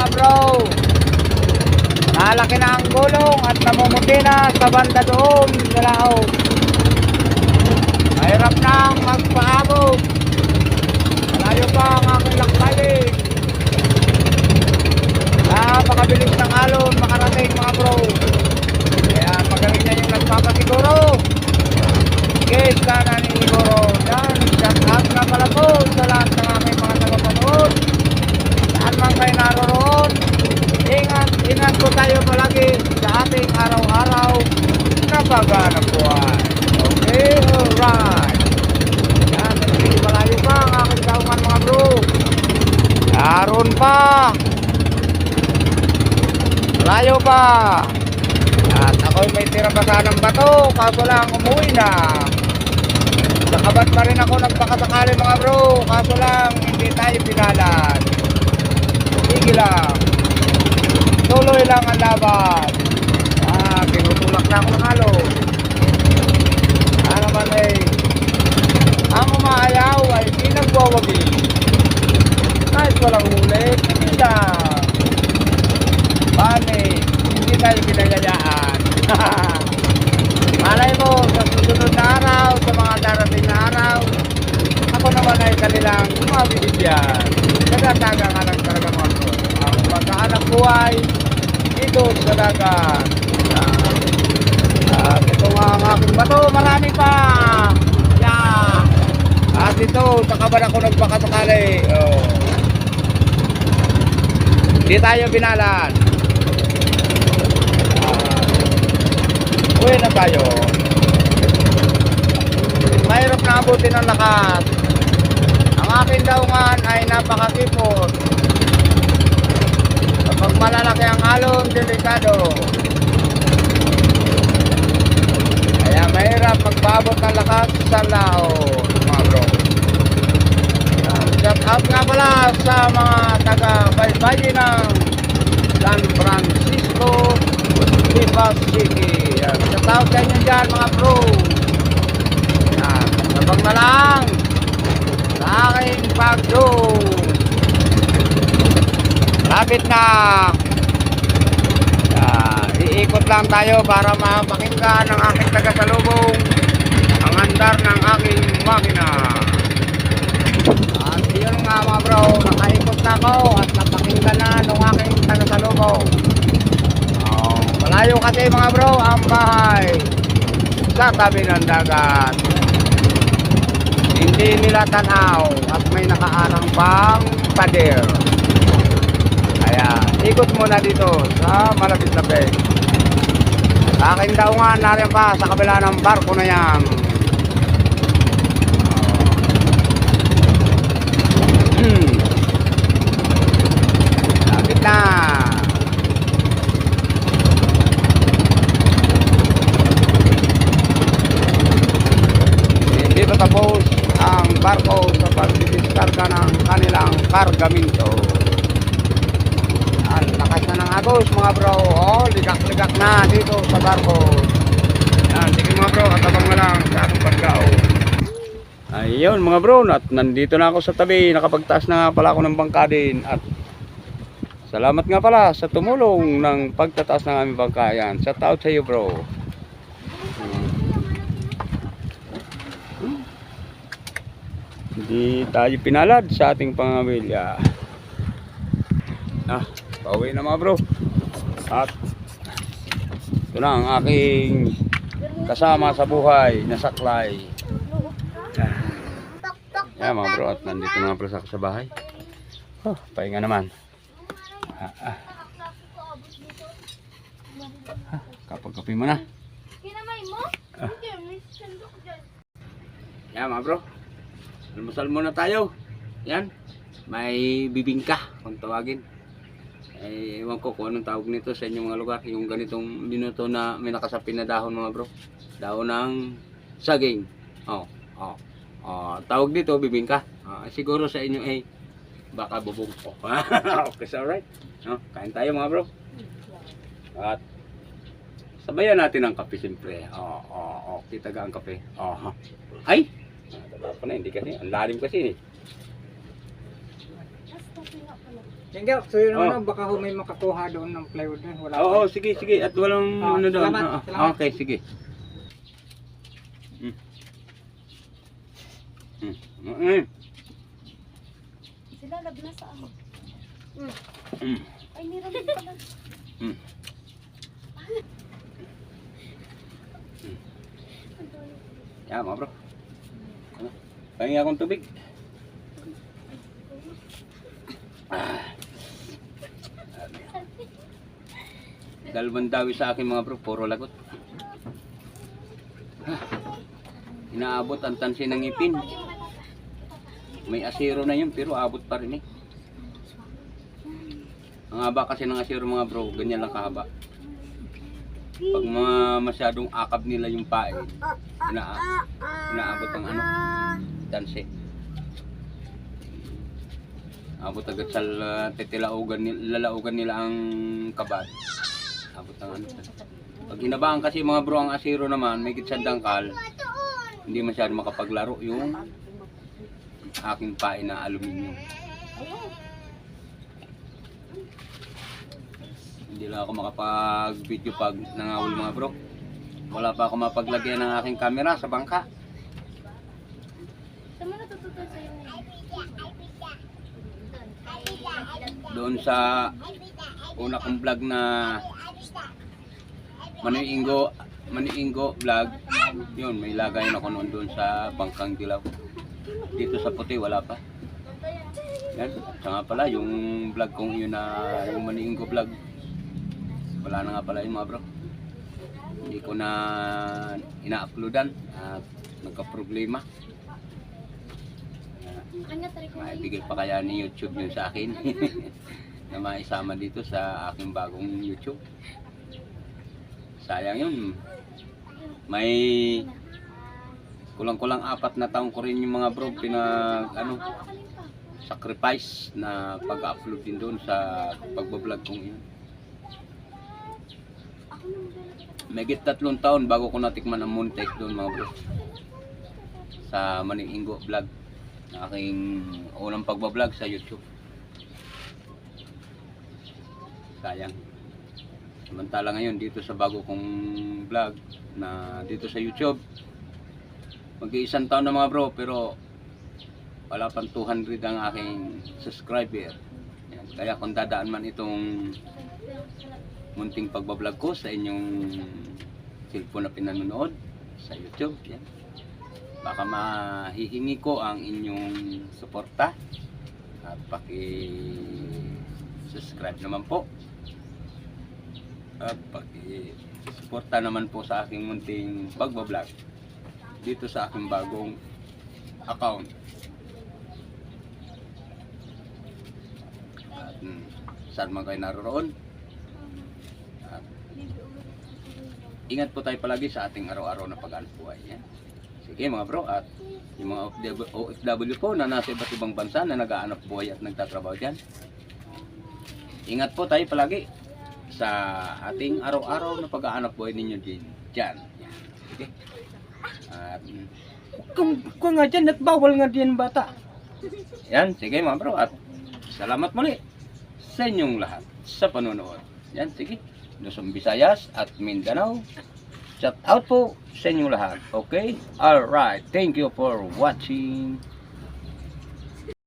mga bro. Nalaki na ang gulong at namumuti na sa banda doon sa laot. Mahirap nang magpaabot. Malayo pa ang aking lakbayin. Napakabilis ng alon makarating mga bro. Kaya magaling na yung nagpapasiguro. Guys, sana niniguro. Yan, shout out na pala po sa lahat ng aking mga tagapanood. Saan man kayo naroon, ingat po tayo palagi sa ating araw-araw na paghanap buhay. Okay, alright. Yan, malayo pa ang aking kaungan mga bro. Naroon pa. Malayo pa. At ako'y may tira pa sanang bato, kaso lang umuwi na. Nakabat pa rin ako nagpakasakali mga bro, kaso lang hindi tayo pinalan. Sige lang. Tuloy lang ang laban. Tinutulak na ako ng halo. Naman ang umaayaw ay di nagwawagi. Kahit walang ulit, hindi lang. Panik, hindi tayo pinagayaan. Malay mo, sa susunod na araw, sa mga darating na araw, ako naman ay kanilang mabibigyan. Nagataga nga lang talaga mga bro. Ang pagkahanap buhay dito sa dagat. At ito nga ang aking bato, marami pa. Yeah. At ito, takaban ako nagpakasakali. Hindi tayo binalan. Uwi na tayo. Mahirap na abutin ang lakas. Ang aking daungan ay napakakipot. Kapag malalaki ang alon, delikado. Kaya mahirap magpaabot ng lakas sa laot, mga bro. Shout out nga pala sa mga taga-baybayin ng San Francisco, Lipas City. Shout out sa inyo dyan mga bro. Yan, sabang na lang sa aking pag-zoom. Lapit na. Iikot lang tayo para mapakinggan ng aking tagasalubong ang andar ng aking makina. At yun nga mga bro, nakaikot na ako at napakinggan na ng aking tagasalubong. Malayo kasi mga bro ang bahay sa tabi ng dagat. Hindi nila tanaw at may nakaarang pang pader. Kaya ikot muna dito sa malapit-lapit. Sa akin daw nga narin pa sa kabila ng barko na yan. Lapit na. Hindi pa tapos ang barko sa pagdidiskarga ng kanilang kargamento. Ang lakas na ng agos mga bro. Ligak-ligak na dito sa barko. Yan, sige mga bro, katabang na lang sa ating pagkao. Ayun mga bro, at nandito na ako sa tabi. Nakapagtaas na nga pala ako ng bangka din. At salamat nga pala sa tumulong ng pagtataas ng aming bangka. Yan, shout out sa iyo bro. Hindi tayo pinalad sa ating pamilya. Pauwi na mga bro. At ito na ang aking kasama sa buhay na saklay. Yan mga bro, at nandito na pala sa bahay. Pahinga naman. Kapag-kapi mo na. Yan mga bro, almusal muna tayo. Yan, may bibingka kung tawagin. Ewan ko kung anong tawag nito sa inyong mga lugar. Yung ganitong binuto na may nakasapin na dahon mga bro. Dahon ng saging. Tawag dito bibingka. Siguro sa inyo ay baka bubong. Okay, so alright. Kain tayo mga bro. At sabayan natin ang kape siyempre. Kita ga ang kape. Ay! Taba pa na, hindi kasi. Ang lalim kasi eh. Thank you. So yun Oh. naman, baka ho may makakuha doon ng plywood doon. Wala Oo, pa. sige, sige. At walang Ah, ano doon. salamat, Oo. salamat. Okay, sige. Sila lab na sa ano. Mm. Ay, niramig pala. Mm. Yan mga bro. Ano? Pahingi akong tubig. Dalawang dawi sa akin mga bro, puro lagot. Inaabot ang tansi ng ngipin. May asiro na yun pero abot pa rin eh. Ang haba kasi ng asiro mga bro, ganyan lang kahaba. Pag masyadong akab nila yung pae, inaabot ang ano, tansi. Abot agad sa lalaugan nila ang kabad. Abot ang ano. Pag hinabaan kasi mga bro ang asiro naman, may gitsang dangkal, hindi masyadong makapaglaro yung aking pae na aluminium. Hindi lang ako makapag-video pag nangawul mga bro. Wala pa ako mapaglagyan ng aking camera sa bangka. Saan mo natutunan sa'yo ngayon? Doon sa una kong vlog na Maniingo vlog, yun may lagayan ako noon doon sa Bangkang Dilaw. Dito sa Puti wala pa. Yan, siya nga pala yung vlog kong yun na yung Maniingo vlog. Wala na nga pala yun mga bro. Hindi ko na ina-uploadan at nagka-problema. Kanya tarik ko ngayon. Maibigay pa kaya ni YouTube yun sa akin na maisama dito sa aking bagong YouTube. Sayang yun. May kulang-kulang 4 na taon ko rin yung mga bro sacrifice na pag-upload din doon sa pagbablog kong yun. Megit 3 taon bago ko natikman ang monetize doon mga bro. Sa Maniingo vlog. Aking unang pagbablog sa YouTube. Sayang. Samantala ngayon dito sa bago kong vlog na dito sa YouTube, mag-iisang taon na mga bro pero wala pang 200 ang aking subscriber. Yan. Kaya kung dadaan man itong munting pagbablog ko sa inyong cellphone na pinanonood sa YouTube, yan. Baka mahihingi ko ang inyong suporta at paki-subscribe naman po at paki-suporta naman po sa aking munting pagbablog dito sa aking bagong account. At saan man kayo naroon, at ingat po tayo palagi sa ating araw-araw na pag-aano buhay. Yan. Sige mga bro, at yung mga OFW po na nasa iba't ibang bansa na nag-aanap buhay at nagtatrabaho dyan, ingat po tayo palagi sa ating araw-araw na pag-aanap buhay ninyo dyan. Yan. Sige. At kung nga dyan at bawal nga dyan bata. Yan, sige mga bro, at salamat muli sa inyong lahat sa panonood. Yan, sige. Luzon, Visayas at Mindanao. Shout out po sa inyong lahat. Okay? Alright. Thank you for watching.